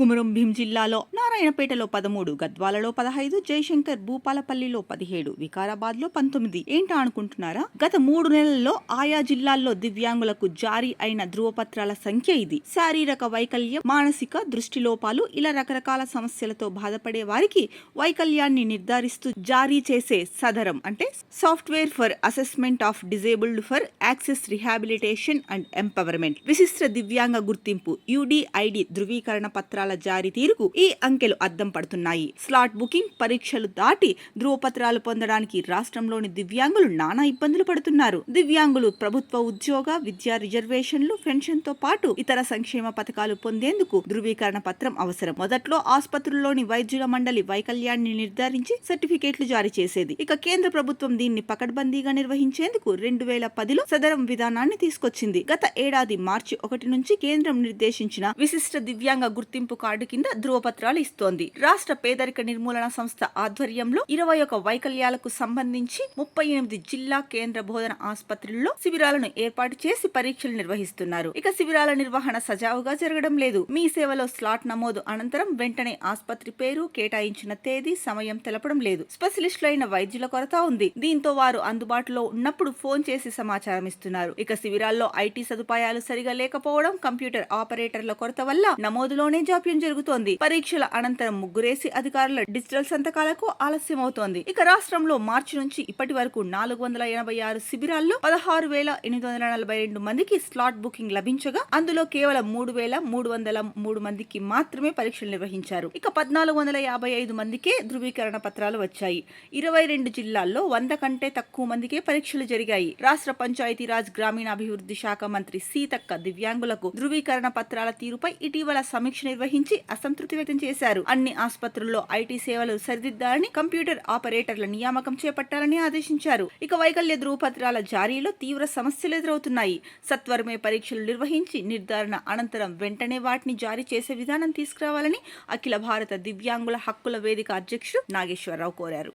కుమురం భీం జిల్లాలో నారాయణపేటలో 13, గద్వాలలో 15, జయశంకర్ భూపాలపల్లిలో 17, వికారాబాద్లో 19. ఏంటా అనుకుంటున్నారా? గత 3 నెలల్లో ఆయా జిల్లాల్లో దివ్యాంగులకు జారీ అయిన ధృవపత్రాల సంఖ్య ఇది. శారీరక వైకల్యం, మానసిక దృష్టిలోపాలు ఇలా రకరకాల సమస్యలతో బాధపడే వారికి వైకల్యాన్ని నిర్ధారిస్తూ జారీ చేసే సదరం అంటే software for assessment of disabled for access rehabilitation and empowerment విశిష్ట దివ్యాంగ గుర్తింపు UDID ధృవీకరణ పత్రాల జారీ తీరుకు ఈ అంకెలు అద్దం పడుతున్నాయి. స్లాట్ బుకింగ్, పరీక్షలు దాటి ధృవపత్రాలు పొందడానికి రాష్ట్రంలోని దివ్యాంగులు నానా ఇబ్బందులు పడుతున్నారు. దివ్యాంగులు ప్రభుత్వ ఉద్యోగ, విద్యా రిజర్వేషన్లు, పెన్షన్ తో పాటు ఇతర సంక్షేమ పథకాలు పొందేందుకు ధృవీకరణ పత్రం అవసరం. మొదట్లో ఆసుపత్రుల్లోని వైద్యుల మండలి వైకల్యాన్ని నిర్ధారించి సర్టిఫికేట్లు జారీ చేసేది. ఇక కేంద్ర ప్రభుత్వం దీన్ని పకడ్బందీగా నిర్వహించేందుకు 2010లో సదరం విధానాన్ని తీసుకొచ్చింది. గత ఏడాది మార్చి 1 నుంచి కేంద్రం నిర్దేశించిన విశిష్ట దివ్యాంగ గుర్తింపు కార్డు కింద ధృవపత్రాలు ఇస్తోంది. రాష్ట్ర పేదరిక నిర్మూలన సంస్థ ఆధ్వర్యంలో 21 వైకల్యాలకు సంబంధించి 38 జిల్లా, కేంద్ర బోధన ఆసుపత్రుల్లో శిబిరాలను ఏర్పాటు చేసి పరీక్షలు నిర్వహిస్తున్నారు. ఇక శిబిరాల నిర్వహణ సజావుగా జరగడం లేదు. మీ సేవలో స్లాట్ నమోదు అనంతరం వెంటనే ఆసుపత్రి పేరు, కేటాయించిన తేదీ, సమయం తెలపడం లేదు. స్పెషలిస్టులైన వైద్యుల కొరత ఉంది. దీంతో వారు అందుబాటులో ఉన్నప్పుడు ఫోన్ చేసి సమాచారం ఇస్తున్నారు. ఇక శిబిరాల్లో IT సదుపాయాలు సరిగా లేకపోవడం, కంప్యూటర్ ఆపరేటర్ల కొరత వల్ల నమోదులోనే జాప్యం జరుగుతోంది. పరీక్షల అనంతరం ముగ్గురేసి అధికారుల డిజిటల్ సంతకాలకు ఆలస్యం అవుతోంది. ఇక రాష్ట్రంలో మార్చి నుంచి ఇప్పటి వరకు 486 శిబిరాల్లో 16,842 మందికి స్లాట్ బుకింగ్ లభించగా అందులో కేవలం 3,303 మందికి మాత్రమే పరీక్షలు నిర్వహించారు. ఇక 1,455 మందికే ధృవీకరణ పత్రాలు వచ్చాయి. 22 జిల్లాల్లో 100 కంటే తక్కువ మందికే పరీక్షలు జరిగాయి. రాష్ట్ర పంచాయతీరాజ్ గ్రామీణాభివృద్ధి శాఖ మంత్రి సీతక్క దివ్యాంగులకు ధృవీకరణ పత్రాల తీరుపై ఇటీవల సమీక్ష నిర్వహించి అసంతృప్తి వ్యక్తం చేశారు. అన్ని ఆసుపత్రుల్లో IT సేవలు సరిదిద్దాలని, కంప్యూటర్ ఆపరేటర్ల నియామకం చేపట్టాలని ఆదేశించారు. ఇక వైకల్య ధృవపత్రాల జారీలో తీవ్ర సమస్యలు ఎదురవుతున్నాయి. సత్వరమే పరీక్షలు నిర్వహించి నిర్ధారణ అనంతరం వెంటనే వాటిని జారీ చేసే విధానం తీసుకురావాలని అఖిల భారత దివ్యాంగుల హక్కుల వేదిక అధ్యక్షుడు నాగేశ్వరరావు కోరారు.